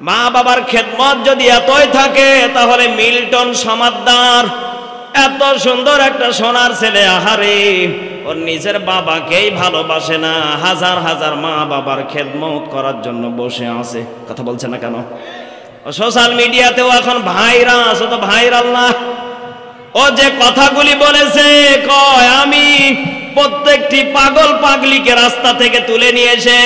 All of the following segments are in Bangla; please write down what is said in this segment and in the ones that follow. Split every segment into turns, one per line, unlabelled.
মা বাবার খেদমত যদি এতই থাকে, তাহলে মিল্টন সমাদদার এত সুন্দর একটা সোনার ছেলে, আহারে ওর নিজের বাবাকেই ভালোবাসে না, হাজার হাজার মা বাবার খেদমত করার জন্য বসে আছে। কথা বলছে না কেন? সোশ্যাল মিডিয়াতেও এখন ভাইরাস, ও তো ভাইরাল না। ও যে কথাগুলি বলেছে, কয় আমি প্রত্যেকটি পাগল পাগলিকে রাস্তা থেকে তুলে নিয়ে এসে,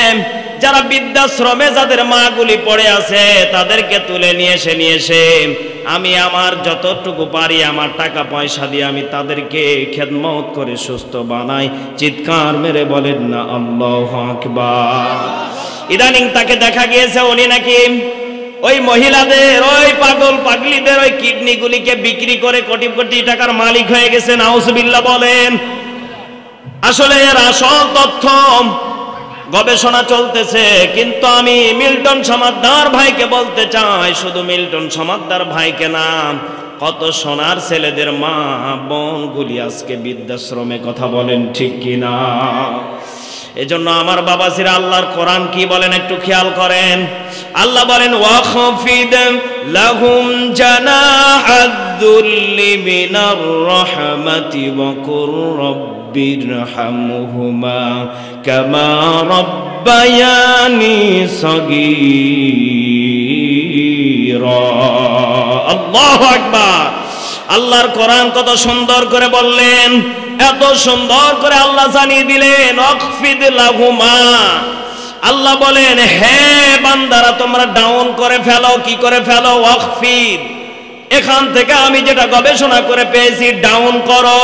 যারা বৃদ্ধাশ্রমে যাদের মাগুলি পড়ে আছে তাদেরকে তুলে নিয়ে এসে আমি আমার যতটুকু পারি আমার টাকা পয়সা দিয়ে আমি তাদেরকে খেদমত করে সুস্থ বানাই। চিৎকার মেরে বলেন না আল্লাহু আকবার। ইদানিং তাকে দেখা গিয়েছে উনি নাকি ওই মহিলাদের, ওই পাগল পাগলিদের ওই কিডনিগুলিকে বিক্রি করে কোটি কোটি টাকার মালিক হয়ে গেছে। নাউজুবিল্লাহ বলেন। আসলে এর আসল তথ্য গবেষণা চলতেছে, কিন্তু আমি মিল্টন সমাদদার ভাইকে বলতে চাই, শুধু মিল্টন সমাদদার ভাইকে না, কত সোনার ছেলেদের মা বোনগুলি আজকে বৃদ্ধাশ্রমে। কথা বলেন ঠিক কিনা? এজন্য আমার বাবাজিরা, আল্লাহর কোরআন কি বলেন একটু খেয়াল করেন। আল্লাহ বলেন ওয়াখফিদ লাহুম জানাহাদ-দুল্লি মিনার রাহমাতি ওয়া কুর রাব্বিরহামহুমা কামা রাব্বায়ানি সগীরা। আল্লাহু আকবার। আল্লাহর কোরআন কত সুন্দর করে বললেন, এত সুন্দর করে আল্লাহ জানিয়ে দিলেন ওয়াখফিদ লাহুমা। আল্লাহ বলেন, হে বান্দারা তোমরা ডাউন করে ফেলো। কি করে ফেলো? ওয়াখফিদ। এখান থেকে আমি যেটা গবেষণা করে পেয়েছি, ডাউন করো।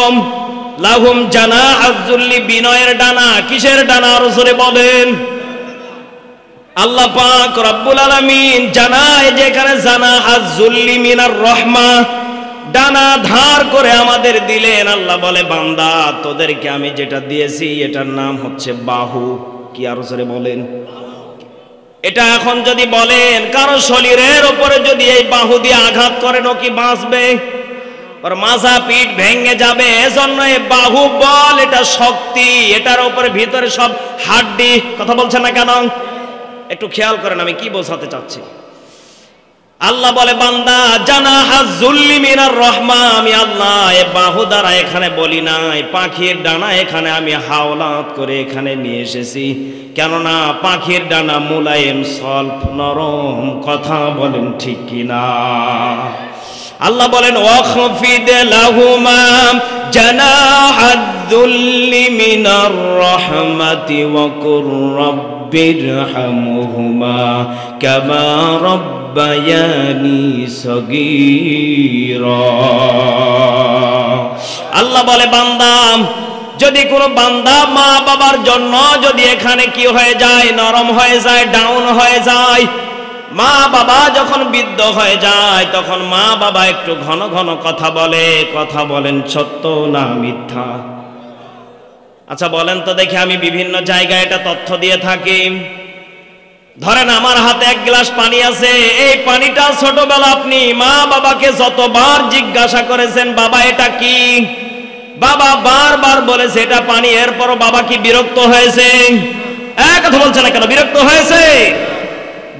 লাহুম জানাহাজ-যুল্লি, বিনয়ের ডানা। কিসের ডানা? রাসূল বলেন আল্লাহ পাক রব্বুল আলামিন জানায় যে এখানে জানাহাজ-যুল্লি মিনার রহমা, ডানা ধার করে আমাদের দিলেন। আল্লাহ বলে, বান্দা তোদেরকে আমি যেটা দিয়েছি এটার নাম হচ্ছে বাহু। কি আরো জোরে বলেন? এটা এখন যদি বলেন কারো শরীরের উপরে যদি এই বাহু দিয়ে আঘাত করেন, ও কি বাঁচবে? ওর মাজা পিঠ ভেঙে যাবে। এজন্য এই বাহু বল, এটা শক্তি, এটার উপরে ভিতরে সব হাড্ডি। কথা বলছেন না কেন? একটু খেয়াল করেন আমি কি বোঝাতে চাচ্ছি। আল্লাহ বলে, বান্দা জানাহাজ-যুল্লি মিনার রহমা, আমি আল্লাহ এ বাহু দ্বারা এখানে বলি নাই, পাখির ডানা এখানে আমি হাওলাত করে এখানে নিয়ে এসেছি। কেননা পাখির ডানা মুলায়েম, সল্প, নরম। কথা বলেন ঠিক কিনা? আল্লাহ বলেন ওয়াখফিদ লাহুমা জানাহাদ-দুল্লি মিনার রাহমাতি ওয়া কুর রাব্বিরহামহুমা কামা রাব্বায়ানি সগীরা। আল্লাহ বলে, বান্দা যদি কোনো বান্দা মা বাবার জন্য যদি এখানে কি হয়ে যায়, নরম হয়ে যায়, ডাউন হয়ে যায়, মা বাবা যখন বৃদ্ধ হয়ে যায় তখন মা বাবা একটু ঘন ঘন কথা বলে। কথা বলেন সত্য না মিথ্যা? আচ্ছা বলেন তো দেখি, আমি বিভিন্ন জায়গায় এটা তথ্য দিয়ে থাকি। ধরেন আমার হাতে এক গ্লাস পানি আছে, এই পানিটা ছোটবেলা আপনি মা বাবাকে যতবার জিজ্ঞাসা করেছেন, বাবা এটা কি, বাবা বারবার বলেছে এটা পানি, এরপরও বাবা কি বিরক্ত হয়েছে? কথা বলছে না কেন? বিরক্ত হয়েছে।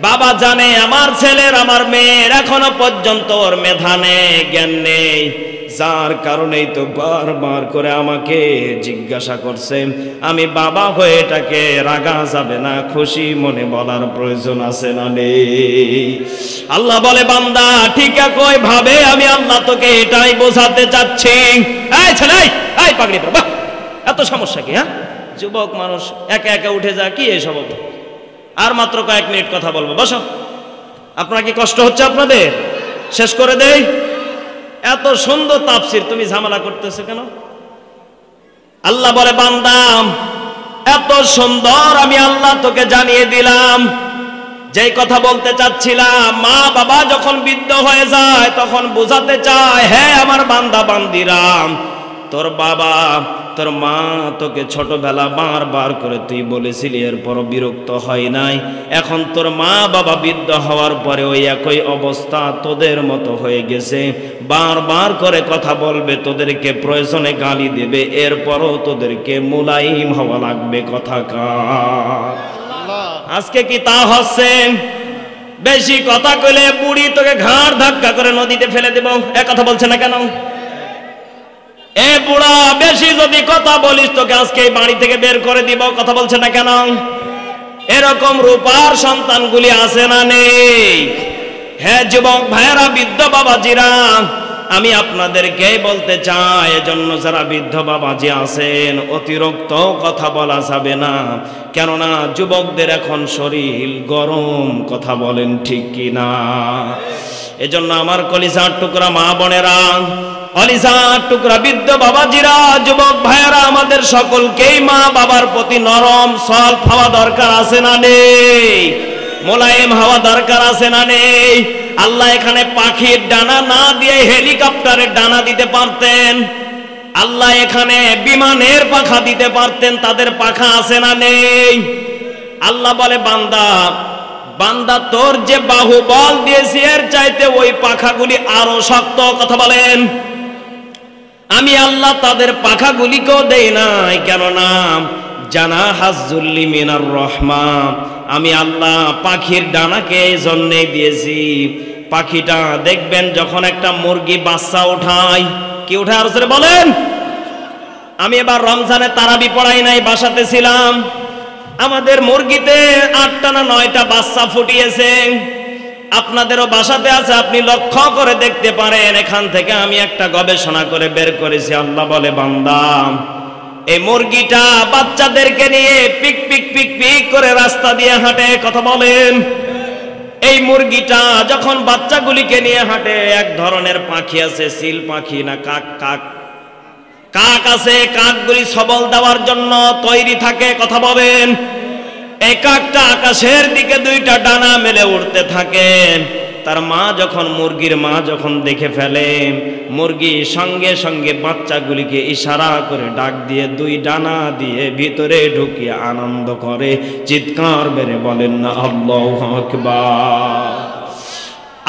বাবা জানে আমার ছেলের, আমার মেয়ের এখনো পর্যন্ত ওর মেধা নেই, জ্ঞান নেই, যার কারণেই তো বারবার করে আমাকে জিজ্ঞাসা করছে। আমি বাবা হয়ে এটাকে রাগা যাবে না, খুশি মনে বলার প্রয়োজন আছে না নেই? আল্লাহ বলে, বান্দা ঠিক একই ভাবে আমি আল্লাহ তোকে এটাই বোঝাতে চাচ্ছি। এই ছেলে, এই পাগড়ি পর, বাহ এত সমস্যা কি? হ্যাঁ, যুবক মানুষ একা একা উঠে যা, কি এসব? আর মাত্র কয়েক মিনিট কথা বলবো, বসো। আপনার কি কষ্ট হচ্ছে? আপনাদের শেষ করে দেই। এত সুন্দর তাফসীর, তুমি ঝামেলা করতেছো কেন? আল্লাহ বলে, বান্দা এত সুন্দর আমি আল্লাহ তোকে জানিয়ে দিলাম যেই কথা বলতে চাচ্ছিলাম। মা বাবা যখন বৃদ্ধ হয়ে যায় তখন বোঝাতে চায়, হ্যাঁ আমার বান্দা বান্দিরাম, তোর বাবা তোর মা তোকে ছোটবেলা বারবার করে তুই বলেছিলি, এরপরও বিরক্ত হয় নাই। এখন তোর মা বাবা বৃদ্ধ হওয়ার পরে ওই একই অবস্থা তোদের মতো হয়ে গেছে, বারবার করে কথা বলবে, তোদেরকে প্রয়োজনে গালি দেবে, এরপরও তোদেরকে মুলায়ম হওয়া লাগবে। কথা কার? আজকে কি তা হচ্ছে? বেশি কথা কইলে বুড়ি তোকে ঘাড় ধাক্কা করে নদীতে ফেলে দেব। এ কথা বলছে না কেন? এ বুড়া, বেশি যদি কথা বলিস তোকে আজকে এই বাড়ি থেকে বের করে দিব। কথা বলছে না কেন? এরকম রূপার সন্তানগুলি আছে না নেই? হ্যাঁ যুবক ভাইয়েরা, বৃদ্ধ বাবাজিরা, আমি আপনাদেরকে বলতে চাই, এজন্য যারা বৃদ্ধ বাবাজি আছেন অতিরিক্ত কথা বলা যাবে না। কেননা যুবকদের এখন শরীর গরম। কথা বলেন ঠিক কি না? এজন্য আমার কলিজার টুকরা মা বোনেরা, কলিজার টুকরা বৃদ্ধ বাবাজিরা, যুবক ভাইয়েরা, আমাদের সকলকেই মা বাবার প্রতি নরম সলভ হওয়া দরকার আছে না নেই? মোলায়েম হওয়া দরকার আছে না নেই? আল্লাহ এখানে পাখির ডানা না দিয়ে হেলিকপ্টারের ডানা দিতে পারতেন। আল্লাহ এখানে বিমানের পাখা দিতে পারতেন। তাদের পাখা আছে না নেই? আল্লাহ বলে, বান্দা বান্দা তোর যে বাহুবল দিয়েছি এর চাইতে ওই পাখাগুলি আরো শক্ত। কথা বলেন। আমি আল্লাহ তাদের পাখাগুলিকেও দেই নাই, কেননা জানা হাজ্জুল্লি মিনার রহমা, আমি আল্লাহ পাখির ডানাকে এই জন্যে দিয়েছি। পাখিটা দেখবেন যখন একটা মুরগি বাচ্চা উঠায়, কি উঠায় আর জোরে বলেন? আমি এবার রমজানে তারাবি পড়াই নাই, বাসাতে ছিলাম। আমাদের মুরগিতে 8টা না 9টা বাচ্চা ফুটিয়েছে। আপনাদেরও বাসাতে আছে, আপনি লক্ষ্য করে দেখতে পারেন। এখান থেকে আমি একটা গবেষণা করে বের করেছি। আল্লাহ বলে, বান্দা এই মুরগিটা বাচ্চাদেরকে নিয়ে পিক পিক পিক পিক করে রাস্তা দিয়ে হাঁটে। কথা বলেন। এই মুরগিটা যখন বাচ্চাগুলিকে নিয়ে হাঁটে, এক ধরনের পাখি আছে, সিল পাখি না কাক, কাক আছে। কাকগুলি সবল দেওয়ার জন্য তৈরি থাকে। কথা বলেন। এই কাকটা আকাশের দিকে 2টা ডানা মেলে উড়তে থাকে। তার মা যখন, মুরগির মা যখন দেখে ফেলে, মুরগি সঙ্গে সঙ্গে বাচ্চাগুলিকে ইশারা করে ডাক দিয়ে 2 ডানা দিয়ে ভিতরে ঢুকিয়ে আনন্দ করে। চিৎকার মেরে বলেন না আল্লাহু আকবার।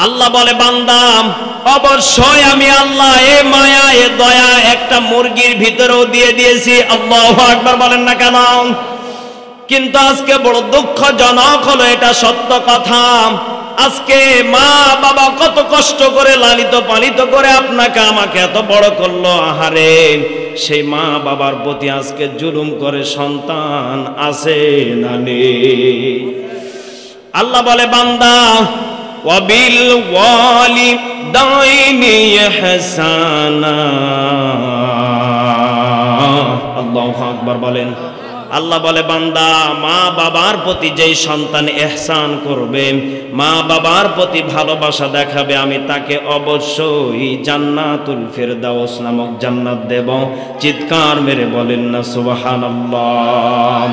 আল্লাহ বলে, বান্দা অবশ্যই আমি আল্লাহ এ মায়া এ দয়া একটা মুরগির ভিতরেও দিয়ে দিয়েছি। আল্লাহু আকবার বলেন না কেন? কিন্তু আজকে বড় দুঃখজনক হলো, এটা সত্য কথা। আজকে মা বাবা কত কষ্ট করে লালিত পালিত করে আপনাকে আমাকে এত বড় করলো, আহারে সেই মা বাবার প্রতি আজকে জুলুম করে সন্তান আছে না নেই? আল্লাহ বলে, বান্দা ওয়াবিল ওয়ালিদাইনি ইহসানা। আল্লাহু আকবার বলেন। আল্লাহ বলে, বান্দা মা বাবার প্রতি যেই সন্তান ইহসান করবে, মা বাবার প্রতি ভালোবাসা দেখাবে, আমি তাকে অবশ্যই জান্নাতুল ফিরদাউস নামক জান্নাত দেব। চিৎকার মেরে বলেন না সুবহানাল্লাহ।